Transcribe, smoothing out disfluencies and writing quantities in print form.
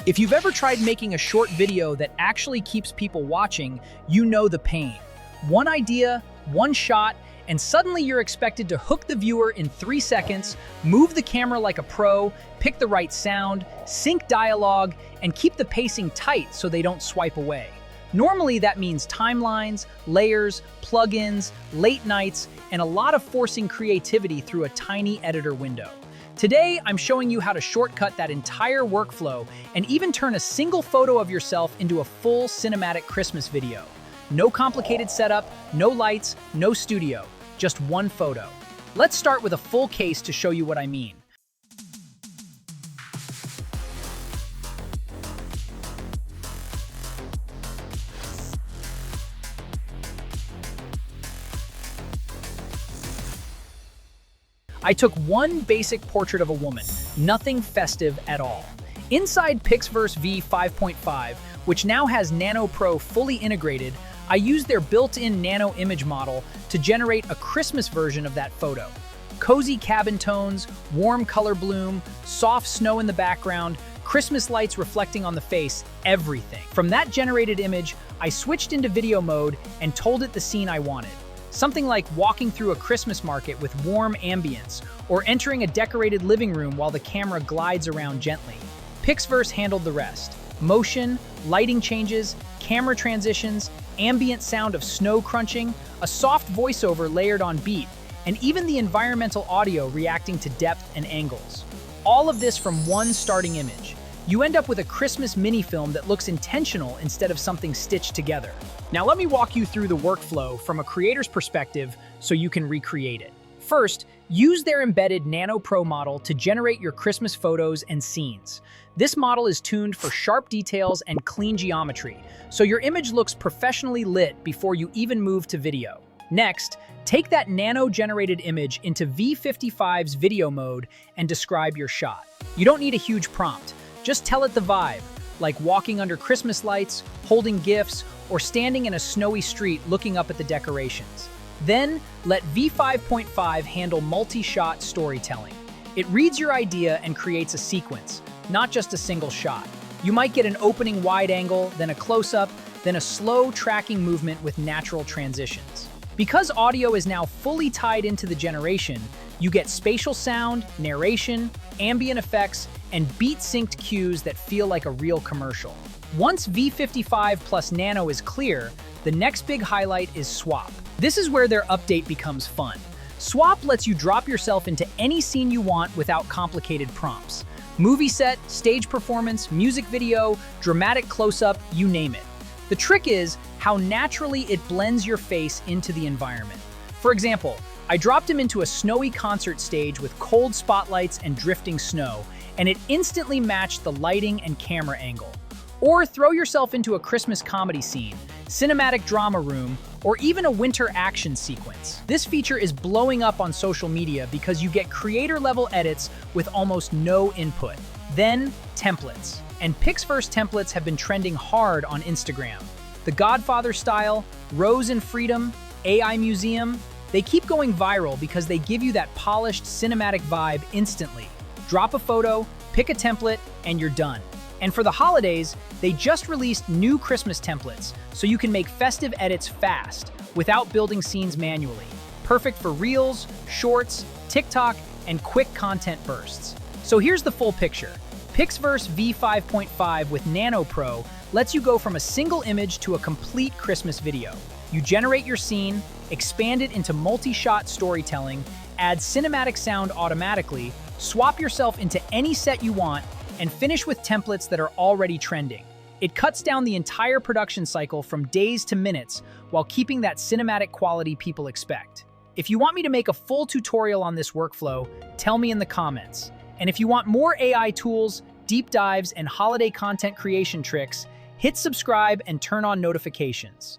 If you've ever tried making a short video that actually keeps people watching, you know the pain. One idea, one shot, and suddenly you're expected to hook the viewer in 3 seconds, move the camera like a pro, pick the right sound, sync dialogue, and keep the pacing tight so they don't swipe away. Normally that means timelines, layers, plugins, late nights, and a lot of forcing creativity through a tiny editor window. Today, I'm showing you how to shortcut that entire workflow and even turn a single photo of yourself into a full cinematic Christmas video. No complicated setup, no lights, no studio, just one photo. Let's start with a full case to show you what I mean. I took one basic portrait of a woman, nothing festive at all. Inside PixVerse V5.5, which now has Nano Pro fully integrated, I used their built-in nano image model to generate a Christmas version of that photo. Cozy cabin tones, warm color bloom, soft snow in the background, Christmas lights reflecting on the face, everything. From that generated image, I switched into video mode and told it the scene I wanted. Something like walking through a Christmas market with warm ambience, or entering a decorated living room while the camera glides around gently. PixVerse handled the rest. Motion, lighting changes, camera transitions, ambient sound of snow crunching, a soft voiceover layered on beat, and even the environmental audio reacting to depth and angles. All of this from one starting image. You end up with a Christmas mini-film that looks intentional instead of something stitched together. Now let me walk you through the workflow from a creator's perspective so you can recreate it. First, use their embedded Nano Pro model to generate your Christmas photos and scenes. This model is tuned for sharp details and clean geometry, so your image looks professionally lit before you even move to video. Next, take that nano-generated image into V55's video mode and describe your shot. You don't need a huge prompt. Just tell it the vibe, like walking under Christmas lights, holding gifts, or standing in a snowy street looking up at the decorations. Then, let V5.5 handle multi-shot storytelling. It reads your idea and creates a sequence, not just a single shot. You might get an opening wide angle, then a close-up, then a slow tracking movement with natural transitions. Because audio is now fully tied into the generation, you get spatial sound, narration, ambient effects, and beat-synced cues that feel like a real commercial. Once V55 plus Nano is clear, the next big highlight is Swap. This is where their update becomes fun. Swap lets you drop yourself into any scene you want without complicated prompts. Movie set, stage performance, music video, dramatic close-up, you name it. The trick is how naturally it blends your face into the environment. For example, I dropped him into a snowy concert stage with cold spotlights and drifting snow, and it instantly matched the lighting and camera angle. Or throw yourself into a Christmas comedy scene, cinematic drama room, or even a winter action sequence. This feature is blowing up on social media because you get creator-level edits with almost no input. Then, templates. And PixVerse templates have been trending hard on Instagram. The Godfather style, Rose and Freedom, AI Museum, they keep going viral because they give you that polished cinematic vibe instantly. Drop a photo, pick a template, and you're done. And for the holidays, they just released new Christmas templates, so you can make festive edits fast, without building scenes manually. Perfect for Reels, Shorts, TikTok, and quick content bursts. So here's the full picture. PixVerse V5.5 with Nano Pro lets you go from a single image to a complete Christmas video. You generate your scene, expand it into multi-shot storytelling, add cinematic sound automatically, swap yourself into any set you want, and finish with templates that are already trending. It cuts down the entire production cycle from days to minutes while keeping that cinematic quality people expect. If you want me to make a full tutorial on this workflow, tell me in the comments. And if you want more AI tools, deep dives, and holiday content creation tricks, hit subscribe and turn on notifications.